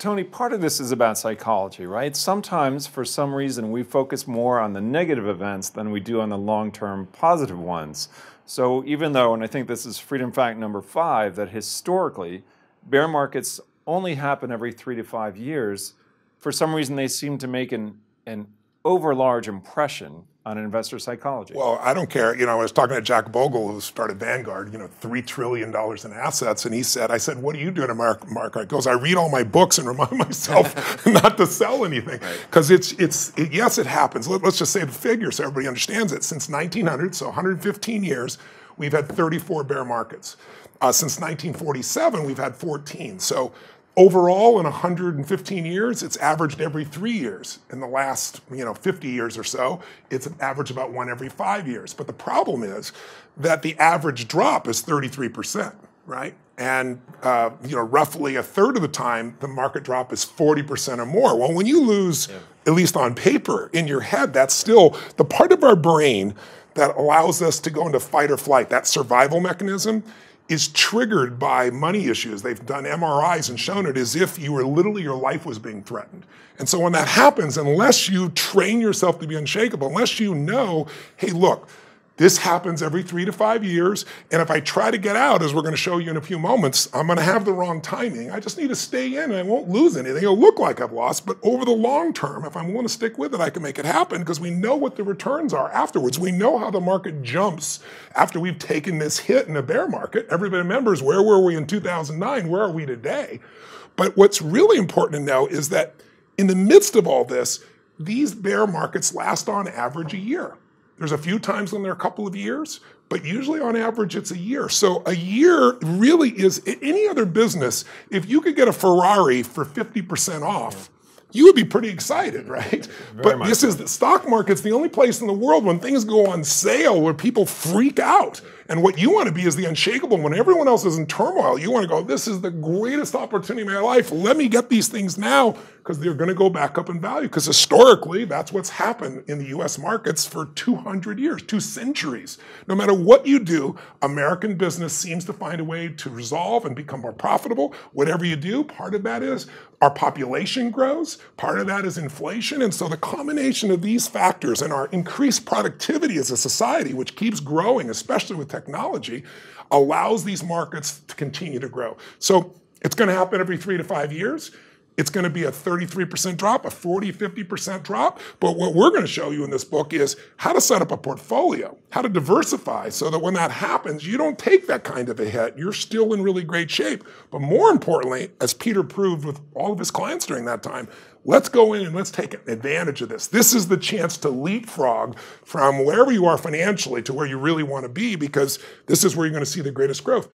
Tony, part of this is about psychology, right? Sometimes, for some reason, we focus more on the negative events than we do on the long-term positive ones. So even though, and I think this is freedom fact number 5, that historically, bear markets only happen every 3 to 5 years, for some reason they seem to make an overlarge impression on investor psychology. Well, I don't care. I was talking to Jack Bogle, who started Vanguard, $3 trillion in assets. And I said, what are you doing, Mark? He goes, I read all my books and remind myself not to sell anything. Because yes, it happens. Let's just say the figure so everybody understands it. Since 1900, so 115 years, we've had 34 bear markets. Since 1947, we've had 14. So overall, in 115 years, it's averaged every 3 years. In the last 50 years or so, it's averaged about 1 every 5 years. But the problem is that the average drop is 33%, right? And roughly a third of the time, the market drop is 40% or more. Well, when you lose, at least on paper, in your head, that's still the part of our brain that allows us to go into fight or flight, that survival mechanism, is triggered by money issues. They've done MRIs and shown it as if literally your life was being threatened. And so when that happens, unless you train yourself to be unshakable, unless you know, hey, look, this happens every 3 to 5 years, and if I try to get out, as we're going to show you in a few moments, I'm going to have the wrong timing. I just need to stay in, and I won't lose anything. It'll look like I've lost, but over the long term, if I'm willing to stick with it, I can make it happen because we know what the returns are afterwards. We know how the market jumps after we've taken this hit in a bear market. Everybody remembers, where were we in 2009? Where are we today? But what's really important to know is that in the midst of all this, these bear markets last on average a year. There's a few times when they're a couple of years, but usually on average it's a year. So a year really is, any other business, if you could get a Ferrari for 50% off, you would be pretty excited, right? But this is the stock market's the only place in the world when things go on sale where people freak out. And what you want to be is the unshakable. When everyone else is in turmoil, you want to go, this is the greatest opportunity of my life. Let me get these things now because they're going to go back up in value. Because historically, that's what's happened in the US markets for 200 years, 2 centuries. No matter what you do, American business seems to find a way to resolve and become more profitable. Whatever you do, part of that is our population grows. Part of that is inflation. And so the combination of these factors and our increased productivity as a society, which keeps growing, especially with technology, allows these markets to continue to grow. So it's going to happen every 3 to 5 years. It's going to be a 33% drop, a 40, 50% drop. But what we're going to show you in this book is how to set up a portfolio, how to diversify so that when that happens, you don't take that kind of a hit. You're still in really great shape. But more importantly, as Peter proved with all of his clients during that time, let's go in and let's take advantage of this. This is the chance to leapfrog from wherever you are financially to where you really want to be, because this is where you're going to see the greatest growth.